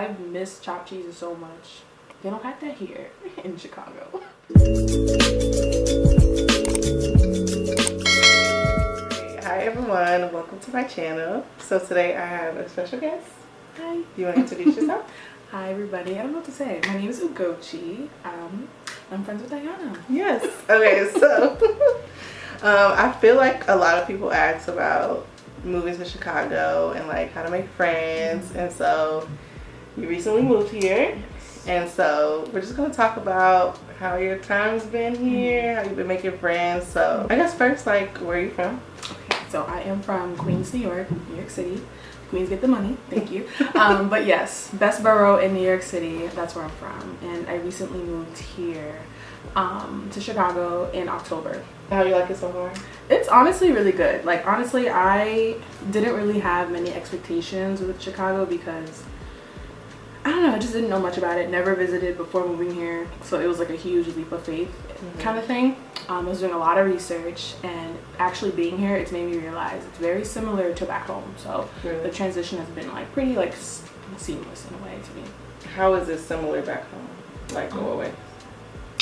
I miss chopped cheeses so much. They don't have that here in Chicago. Hi everyone, welcome to my channel. So today I have a special guest. Hi. You want to introduce yourself? Hi everybody. I don't know what to say. My name is Ugochi. I'm friends with Diana. Yes. Okay, so I feel like a lot of people ask about moving to Chicago and like how to make friends, and so you recently moved here, and so we're just gonna talk about how your time's been here, how you've been making friends. So I guess first, like, where are you from? Okay, so I am from Queens, New York City. Queens get the money, thank you. But yes, best borough in New York City, that's where I'm from. And I recently moved here to Chicago in October. How you like it so far? It's honestly really good. Like, honestly, I didn't really have many expectations with Chicago because I don't know, I just didn't know much about it. Never visited before moving here, so it was like a huge leap of faith kind of thing. I was doing a lot of research, and actually being here, it's made me realize it's very similar to back home. So really? The transition has been like pretty like seamless in a way to me. How is it similar back home? Like, go away.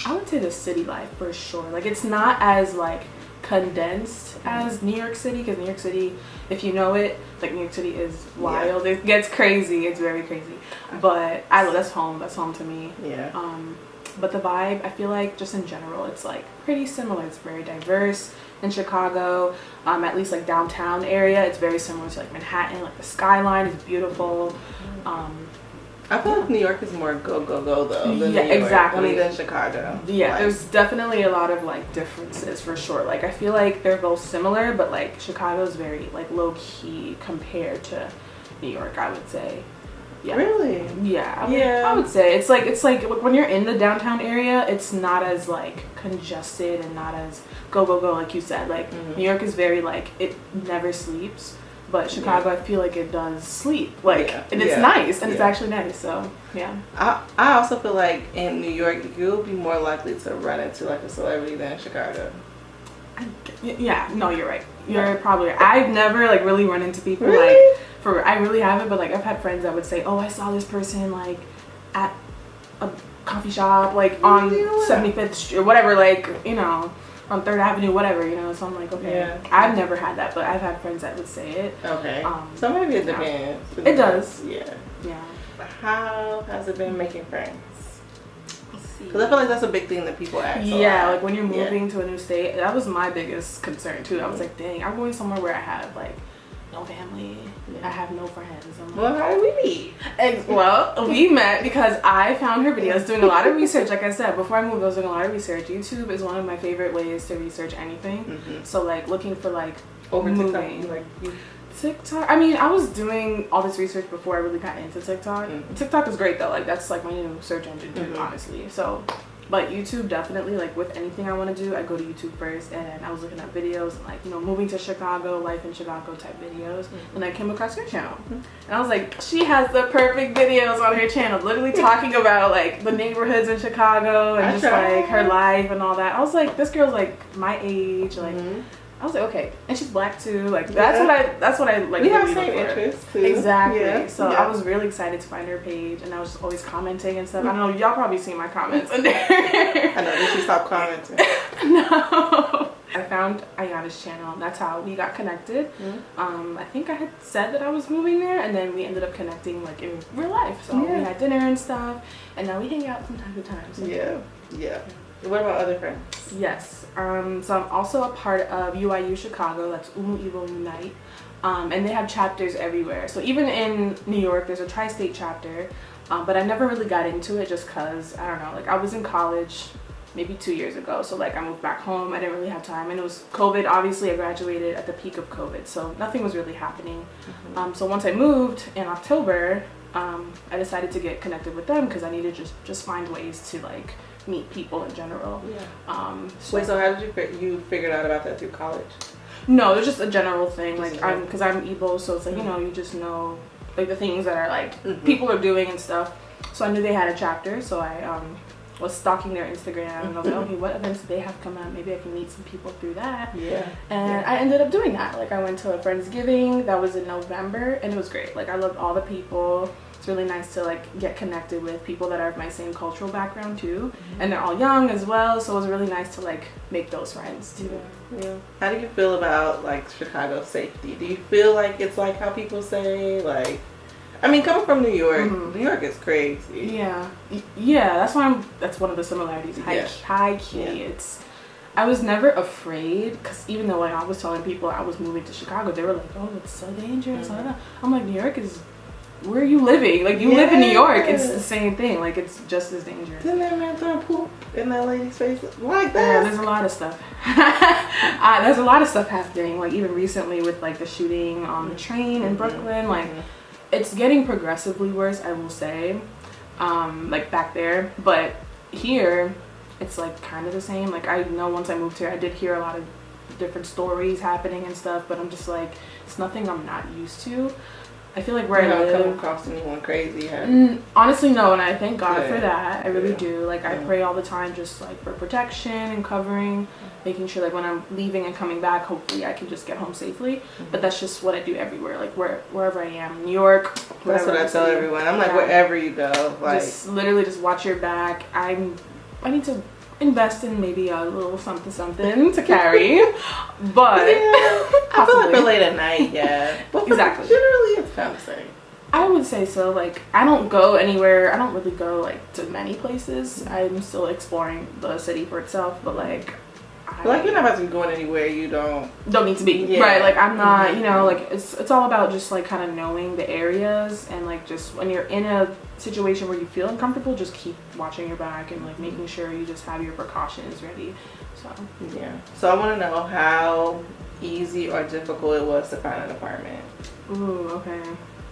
I would say the city life for sure. Like, it's not as like condensed as New York City, because New York City, if you know it, like, New York City is wild. Yeah. It gets crazy. It's very crazy. But that's home. That's home to me. Yeah. But the vibe, I feel like just in general, it's like pretty similar. It's very diverse in Chicago. At least like downtown area, it's very similar to like Manhattan. Like the skyline is beautiful. I feel like New York is more go though than yeah, New York. exactly. I mean, than Chicago. Yeah, like, there's definitely a lot of like differences for sure. Like, I feel like they're both similar, but like Chicago is very like low key compared to New York, I would say. Yeah. Really? Yeah. I would say it's like when you're in the downtown area, it's not as like congested and not as go like you said. Like New York is very like, it never sleeps. But Chicago, I feel like it does sleep, like, and it's nice, and it's actually nice. So yeah. I also feel like in New York, you'll be more likely to run into like a celebrity than in Chicago. Yeah, no, you're right. You're probably right. I've never like really run into people really? Like I really haven't, but like I've had friends that would say, oh, I saw this person like at a coffee shop like on 75th Street or whatever, like, you know, on 3rd Avenue, whatever, you know. So I'm like, okay. Yeah. I've never had that, but I've had friends that would say it. Okay. So maybe it depends. It does. Yeah. Yeah. How has it been making friends? Because I feel like that's a big thing that people ask. Yeah, like when you're moving to a new state, that was my biggest concern too. I was like, dang, I'm going somewhere where I have like no family. I have no friends. I'm like, well, how did we meet? Well, we met because I found her videos, doing a lot of research. Like I said, before I moved, I was doing a lot of research. YouTube is one of my favorite ways to research anything. So like looking for like over moving. TikTok, TikTok. I mean, I was doing all this research before I really got into TikTok. TikTok is great though. Like, that's like my new search engine too, honestly. So, but YouTube definitely, like with anything I want to do, I go to YouTube first. And I was looking at videos and like, you know, moving to Chicago, life in Chicago type videos, and I came across your channel, and I was like, she has the perfect videos on her channel, literally talking about like the neighborhoods in Chicago and like her life and all that. I was like, this girl's like my age, like. I was like, okay, and she's black too. Like that's what I like. We have same interests too. Exactly. Yeah. So I was really excited to find her page, and I was just always commenting and stuff. I don't know, y'all probably seen my comments in there. I know. Did she stop commenting? No. I found Ayana's channel. That's how we got connected. I think I had said that I was moving there, and then we ended up connecting like in real life. So we had dinner and stuff, and now we hang out from time to time. So. Yeah. What about other friends? Yes. So I'm also a part of UIU Chicago. That's Umu Evo Unite. And they have chapters everywhere. So even in New York, there's a tri-state chapter. But I never really got into it just because, I don't know, like I was in college maybe 2 years ago. So like I moved back home. I didn't really have time. And it was COVID. Obviously, I graduated at the peak of COVID. So nothing was really happening. So once I moved in October, I decided to get connected with them because I needed to just find ways to like meet people in general. Wait, so how did you figured out about that through college? No, it's just a general thing. Like because I'm Igbo, so it's like, you know, you just know like the things that are like people are doing and stuff. So I knew they had a chapter, so I was stalking their Instagram, and I was like, okay, what events do they have come up? Maybe I can meet some people through that. And I ended up doing that. Like I went to a Friendsgiving that was in November, and it was great. Like I loved all the people. really nice to like get connected with people that are of my same cultural background too, and they're all young as well, so it was really nice to like make those friends too. Yeah. How do you feel about like Chicago safety? Do you feel like it's like how people say, like, I mean, coming from New York, New York is crazy. Yeah, that's one of the similarities. High key. I was never afraid, because even though like I was telling people I was moving to Chicago, they were like, oh, it's so dangerous. I'm like, New York is, where are you living? Like, you live in New York, it's the same thing. Like, it's just as dangerous. Didn't that man throw poop in that lady's face like that? Yeah, there's a lot of stuff. There's a lot of stuff happening, like even recently with like the shooting on the train in Brooklyn. Like, it's getting progressively worse, I will say, like back there. But here, it's like kind of the same. Like, I know once I moved here, I did hear a lot of different stories happening and stuff, but I'm just like, it's nothing I'm not used to. I feel like where I live, come across anyone crazy. Honestly, no, and I thank God for that. I really do. Like, I pray all the time, just like for protection and covering, making sure like when I'm leaving and coming back, hopefully I can just get home safely. But that's just what I do everywhere, like wherever I am, New York. That's what I tell everyone. I'm like, wherever you go, like, just literally just watch your back. I need to invest in maybe a little something to carry, but I feel like for late at night, but exactly. Generally, it's kind of the same. I would say so. Like, I don't go anywhere. I don't really go like to many places. I'm still exploring the city for itself, but like, you're not about to be going anywhere you don't need to be, right? Like, I'm not, you know, like it's all about just like kind of knowing the areas, and like just when you're in a situation where you feel uncomfortable, just keep watching your back and like making sure you just have your precautions ready. So I want to know how easy or difficult it was to find an apartment. Ooh, okay.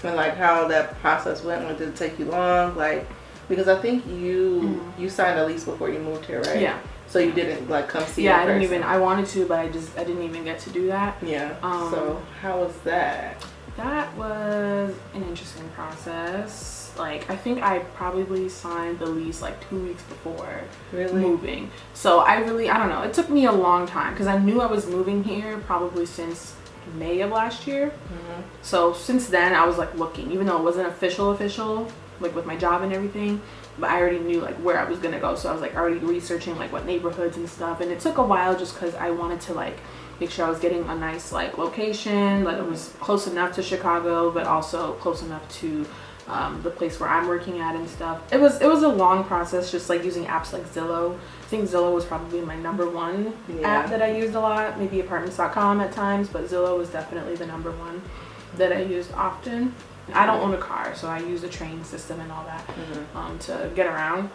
And like how that process went. Did it take you long? Like, because I think you signed a lease before you moved here, right? Yeah. So you didn't like come see? Yeah, I wanted to, but I didn't even get to do that. Yeah. So how was that? That was an interesting process. Like, I think I probably signed the lease like 2 weeks before moving. So I don't know. It took me a long time because I knew I was moving here probably since May of last year. So since then I was like looking, even though it wasn't official, like with my job and everything, but I already knew like where I was gonna go. So I was like already researching like what neighborhoods and stuff, and it took a while just because I wanted to like make sure I was getting a nice like location, that it was close enough to Chicago but also close enough to the place where I'm working at and stuff. It was a long process, just like using apps like Zillow. I think Zillow was probably my number one app that I used a lot, maybe apartments.com at times, but Zillow was definitely the number one that I used often. I don't own a car, so I use the train system and all that to get around.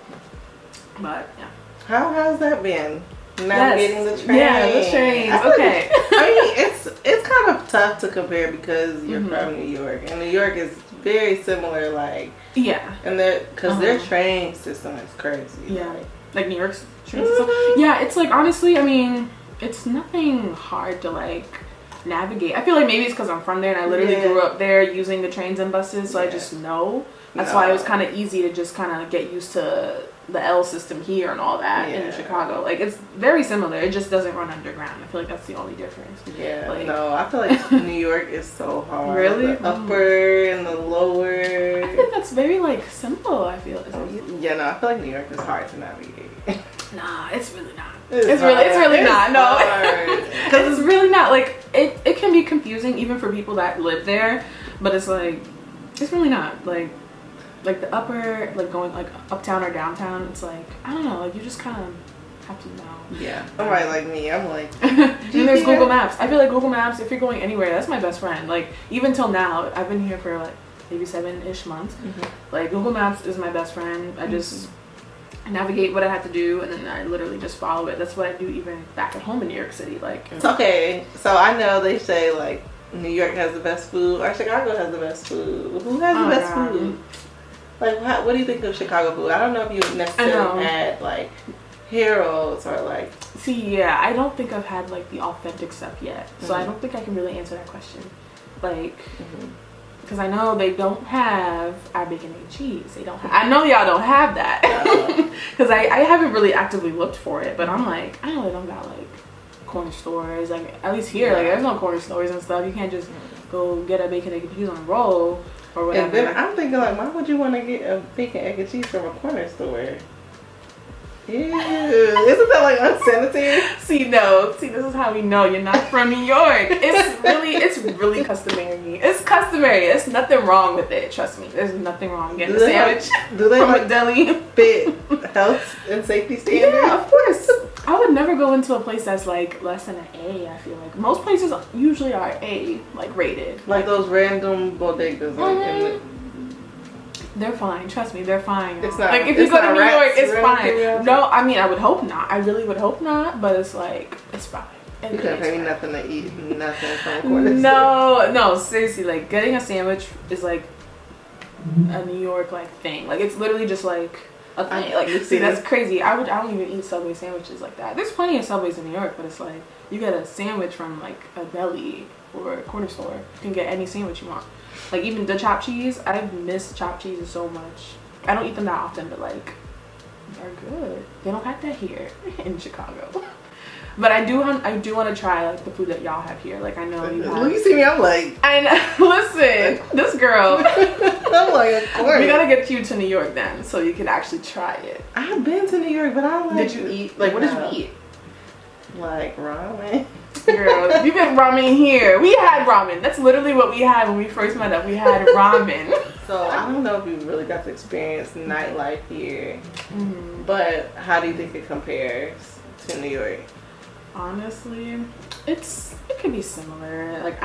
But yeah. How has that been? Navigating the train. Yeah, the trains. Okay. I mean, it's kind of tough to compare because you're from New York, and New York is very similar. Like, and their train system is crazy. Yeah, like New York's train system. Yeah, it's like, honestly, I mean, it's nothing hard to like navigate. I feel like maybe it's because I'm from there and I literally grew up there using the trains and buses, so I just know. That's why it was kind of easy to just kind of get used to the L system here and all that in Chicago. Like, it's very similar. It just doesn't run underground. I feel like that's the only difference. Yeah, like, no, I feel like New York is so hard. Really? The upper and the lower. I think that's very like simple. I feel. Yeah, no, I feel like New York is hard to navigate. Nah, it's really not. It's really not. No, because it's really not. Like, it can be confusing even for people that live there, but it's like, it's really not. Like the upper, like going like uptown or downtown, it's like, I don't know, like you just kind of have to know. Yeah, I'm right like me. I'm like, and there's Google Maps. I feel like Google Maps, if you're going anywhere, that's my best friend. Like, even till now, I've been here for like maybe 7-ish months. Like, Google Maps is my best friend. I just navigate what I have to do, and then I literally just follow it. That's what I do even back at home in New York City. Like, okay, so I know they say like New York has the best food or Chicago has the best food. Who has the best food? Like, what do you think of Chicago food? I don't know if you necessarily had like Harold's or like. See, yeah, I don't think I've had like the authentic stuff yet, so I don't think I can really answer that question. Like, because I know they don't have our bacon and cheese. They don't. I know y'all don't have that because I haven't really actively looked for it, but I'm like, I know they don't got like corner stores. Like, at least here, like there's no corner stores and stuff. You can't just go get a bacon and cheese on a roll. or whatever. And then I'm thinking, like, why would you want to get a bacon, egg, and cheese from a corner store? Ew. Isn't that like unsanitary? See, this is how we know you're not from New York. It's really customary. It's customary. There's nothing wrong with it. Trust me. There's nothing wrong getting a sandwich from a deli. Fit health and safety standards? Yeah, of course. I would never go into a place that's like less than an A. I feel like most places usually are A, like rated. Like those random bodegas. They're fine. Trust me, they're fine. It's not like if you go to New York, it's fine. Around. No, I mean I would hope not. I really would hope not. But it's like it's fine. You couldn't pay me nothing to eat, nothing from a corner store. No, seriously. Like getting a sandwich is like a New York like thing. Like it's literally just like a thing. Like see, that's crazy. I don't even eat Subway sandwiches like that. There's plenty of Subways in New York, but it's like you get a sandwich from like a deli or a corner store. You can get any sandwich you want. Like even the chopped cheese, I miss chopped cheeses so much. I don't eat them that often, but like they're good. They don't have that here in Chicago. But I do want to try like the food that y'all have here. Like I know you have. When you see me, I'm like. I know. Listen, this girl. I'm like, of course. We gotta get you to New York then, so you can actually try it. I've been to New York, but I don't like. Did you eat? Like what did you eat? Like ramen. Girl, you get ramen here. We had ramen. That's literally what we had when we first met up. We had ramen. So I don't know if you really got to experience nightlife here, but how do you think it compares to New York? Honestly, it can be similar. Like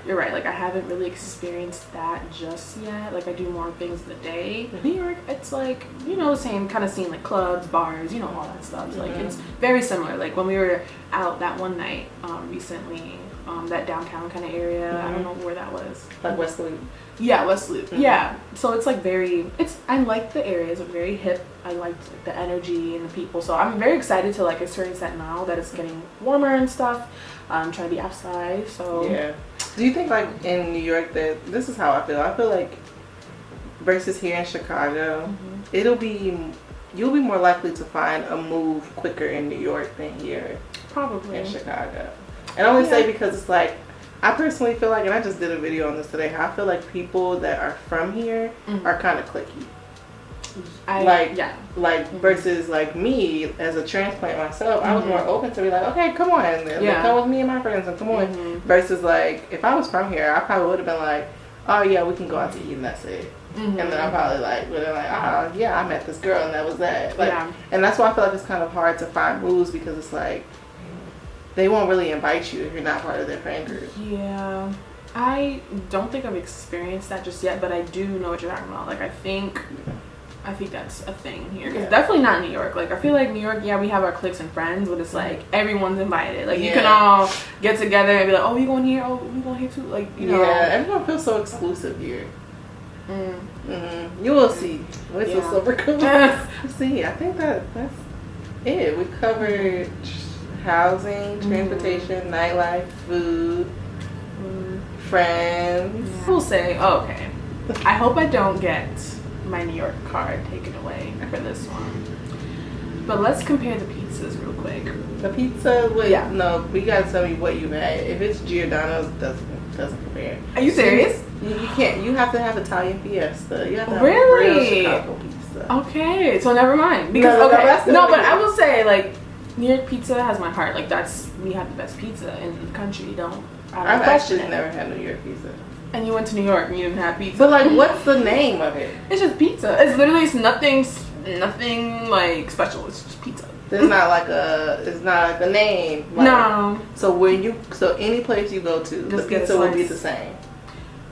you're right. Like I haven't really experienced that just yet. Like I do more things in the day. New York, it's like the same kind of scene, like clubs, bars, all that stuff. So, like it's very similar. Like when we were out that one night recently, that downtown kind of area. I don't know where that was. Like West Loop. Yeah, West Loop. Yeah. So it's like I like the areas. It's very hip. I liked the energy and the people. So I'm very excited to like experience that now that it's getting warmer and stuff. I'm trying to be outside. So yeah. Do you think like in New York that this is how I feel? I feel like versus here in Chicago, you'll be more likely to find a move quicker in New York than here. Probably in Chicago. And I only say because it's like I personally feel like, and I just did a video on this today, how I feel like people that are from here are kind of cliquey. Versus like me as a transplant myself, I was more open to be like, okay, come on, and come with me and my friends and come on. Versus like if I was from here, I probably would have been like, oh yeah, we can go out to eat and that's it. And then I'm probably like, oh yeah, I met this girl and that was that. Like, and that's why I feel like it's kind of hard to find moves because it's like they won't really invite you if you're not part of their friend group. Yeah. I don't think I've experienced that just yet, but I do know what you're talking about. Like, I think that's a thing here. It's definitely not New York. Like, I feel like New York, we have our cliques and friends, but it's like everyone's invited. Like, you can all get together and be like, oh, you going here? Oh, we going here too? Like, Yeah, everyone feels so exclusive here. You will see. Wait till summer comes. See, I think that's it. We covered housing, transportation, nightlife, food, friends. I will say, okay, I hope I don't get my New York card taken away for this one. But let's compare the pizzas real quick. The pizza, no, we gotta tell me what you had. If it's Giordano's, doesn't compare. Are you serious? You can't. You have to have Italian Fiesta. You have to have real Chicago pizza. Okay, so never mind. Because but I will say like New York pizza has my heart. Like we have the best pizza in the country. I've actually never had New York pizza. And you went to New York and you didn't have pizza. But like, what's the name of it? It's just pizza. It's literally nothing like special. It's just pizza. It's not like a name. Like, no. So any place you go to, the pizza will be the same.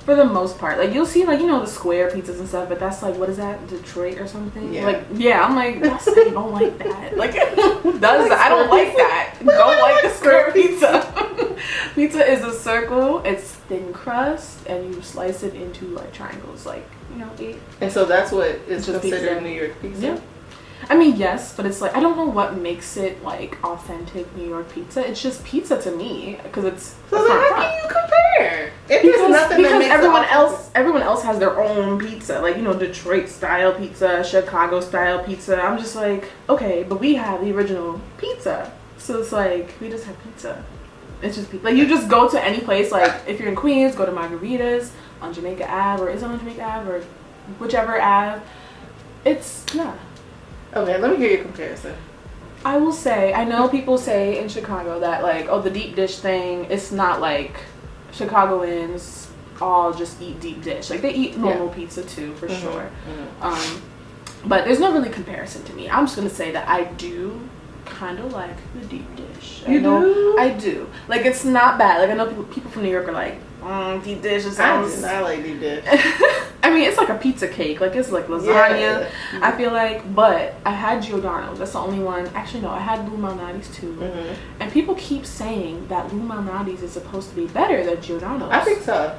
For the most part, like you'll see, like the square pizzas and stuff, but that's like, what is that, Detroit or something? Yeah. Like, I'm like, I don't like that. Like, who does that? I don't like that. Don't like the square pizza. Pizza is a circle. It's thin crust, and you slice it into like triangles, like 8. And so that's what is considered New York pizza. Yeah. I mean, yes, but it's like I don't know what makes it like authentic New York pizza. It's just pizza to me because it's. So then how can you compare? Because everyone else has their own pizza, like Detroit style pizza, Chicago style pizza. I'm just like, okay, but we have the original pizza, so it's like we just have pizza. It's just pizza. Like you just go to any place. Like if you're in Queens, go to Margaritas. on Jamaica Ave, or is it on Jamaica Ave, or whichever Ave. It's, yeah. Okay, let me hear your comparison. I will say, I know people say in Chicago that like, oh, the deep dish thing, it's not like Chicagoans all just eat deep dish. Like, they eat normal pizza too, for sure. But there's no really comparison to me. I'm just gonna say that I do kind of like the deep dish. I do. Like, it's not bad. Like, I know people from New York are like, deep dish. I like deep dish. I mean, it's like a pizza cake. Like, it's like lasagna. I feel like, but I had Giordano's. That's the only one. Actually, no, I had Lou Malnati's too. And people keep saying that Lou Malnati's is supposed to be better than Giordano's. I think so.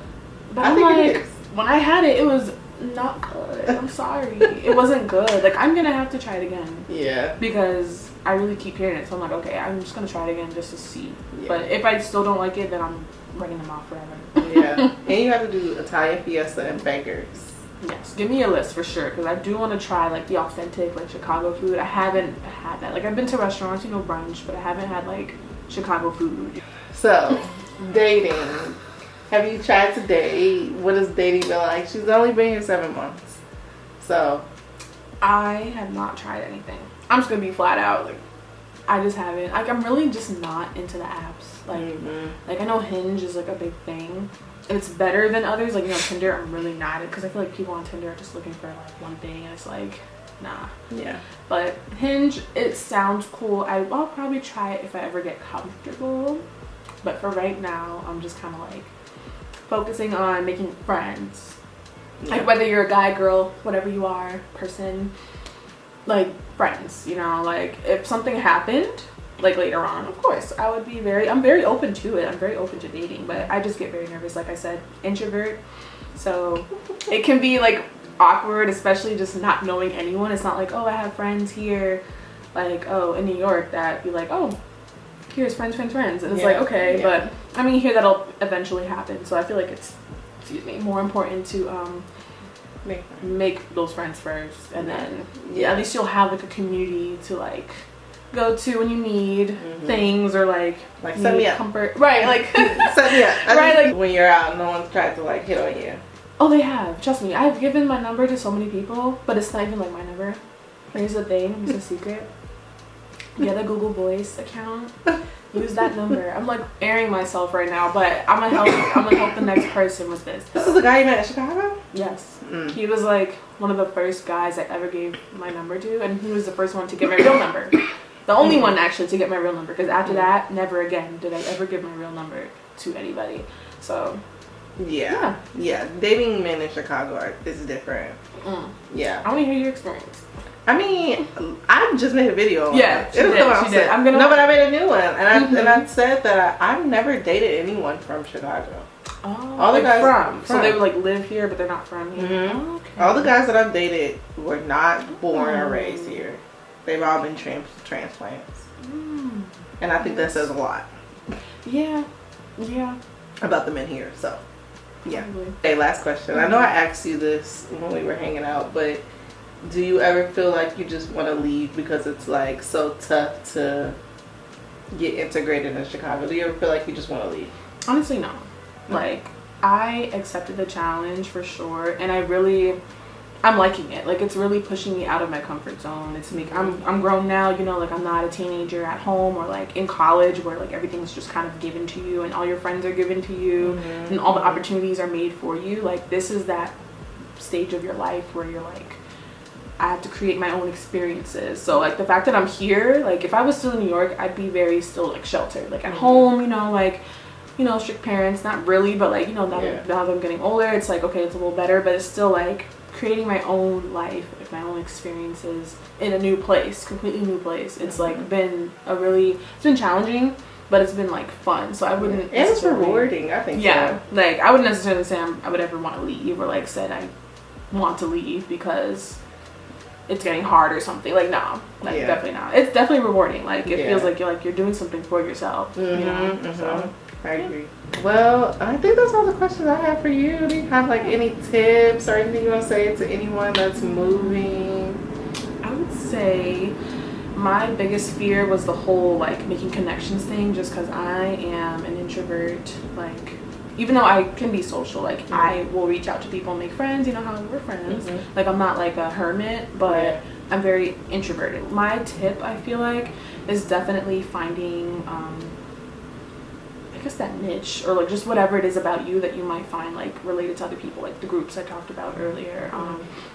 But I'm like, when I had it, it was not good. I'm sorry. It wasn't good. Like, I'm gonna have to try it again. Yeah. Because I really keep hearing it. So I'm like, okay, I'm just gonna try it again just to see. Yeah. But if I still don't like it, then I'm writing them off forever. Yeah. And you have to do Italian fiesta and bangers. Yes, give me a list for sure, because I do want to try like the authentic like Chicago food. I haven't had that. Like, I've been to restaurants, you know, brunch, but I haven't had like Chicago food. So, dating. Have you tried to date? What has dating been like? She's only been here 7 months. So, I have not tried anything. I'm just gonna be flat out. Like, I just haven't. Like, I'm really just not into the apps. Like, like, I know Hinge is like a big thing. And it's better than others. Like, you know, Tinder, I'm really not it, because I feel like people on Tinder are just looking for like one thing, and it's like, nah. Yeah. But Hinge, it sounds cool. I'll probably try it if I ever get comfortable. But for right now, I'm just kind of like focusing on making friends. Yeah. Like, whether you're a guy, girl, whatever you are, person, like, friends, you know, like, if something happened, like, later on, of course, I'm very open to it. I'm very open to dating, but I just get very nervous. Like I said, introvert. So it can be, like, awkward, especially just not knowing anyone. It's not like, oh, I have friends here, like, oh, in New York, that be like, oh, here's friends. And it's like, okay, but I mean, here that'll eventually happen. So I feel like it's, more important to make those friends first, and then at least you'll have like a community to like go to when you need things, or like set me up, comfort, right? Like set me up, right? Like when you're out, no one's tried to like hit on you. Oh, they have. Trust me, I've given my number to so many people, but it's not even like my number. Here's the thing, it's a secret. Get a Google Voice account. Use that number. I'm like airing myself right now, but I'm gonna help the next person with this. This is the guy you met in Chicago? Yes. He was like one of the first guys I ever gave my number to, and he was the first one to get my real number. The only one actually to get my real number, because after that, never again did I ever give my real number to anybody. So yeah. Dating men in Chicago is different. Yeah. I want to hear your experience. I mean, I just made a video on it. She did. No, but I made a new one, and I said that I've never dated anyone from Chicago. Oh, all the guys from. So they would like live here, but they're not from here. Oh, okay. All the guys that I've dated were not born or raised here. They've all been transplants, and I think that says a lot. Yeah. About the men here. So, yeah. Okay, last question. I know I asked you this when we were hanging out, but do you ever feel like you just want to leave because it's like so tough to get integrated in Chicago? Do you ever feel like you just want to leave? Honestly, no. Like, I accepted the challenge for sure, and I'm liking it. Like, it's really pushing me out of my comfort zone. I'm grown now, you know, like, I'm not a teenager at home or like in college where like everything's just kind of given to you and all your friends are given to you and all the opportunities are made for you. Like, this is that stage of your life where you're like, I have to create my own experiences. So like the fact that I'm here, like if I was still in New York, I'd be very still like sheltered, like at home, you know, like, you know, strict parents, not really, but like, you know, now that I'm getting older, it's like, okay, it's a little better, but it's still like creating my own life, like my own experiences in a new place, completely new place. It's like been it's been challenging, but it's been like fun. So I wouldn't, and it's rewarding, I think. So. Like I wouldn't necessarily say I would ever want to leave, or like said I want to leave because it's getting hard or something. Like, no, like definitely not. It's definitely rewarding. Like it feels like you're doing something for yourself. You know. So I agree. Well, I think that's all the questions I have for you. Do you have like any tips or anything you want to say to anyone that's moving? I would say my biggest fear was the whole like making connections thing, just because I am an introvert. Like, even though I can be social, like I will reach out to people and make friends, you know how we're friends. Like I'm not like a hermit, but I'm very introverted. My tip, I feel like, is definitely finding I guess that niche, or like just whatever it is about you that you might find like related to other people, like the groups I talked about earlier.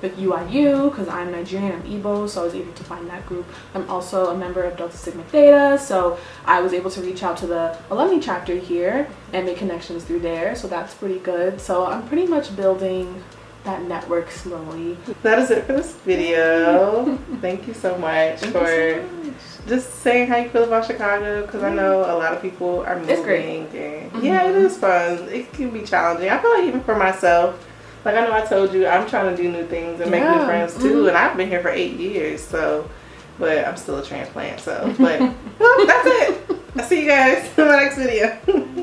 With UIU, because I'm Nigerian, I'm Igbo, so I was able to find that group. I'm also a member of Delta Sigma Theta, so I was able to reach out to the alumni chapter here and make connections through there, so that's pretty good. So I'm pretty much building that network slowly. That is it for this video. Thank you so much for just saying how you feel about Chicago, because I know a lot of people are moving. It's great. And yeah, it is fun. It can be challenging. I feel like even for myself, like I know I told you, I'm trying to do new things and make new friends too, and I've been here for 8 years, so, but I'm still a transplant, so, but, well, that's it. I'll see you guys in my next video.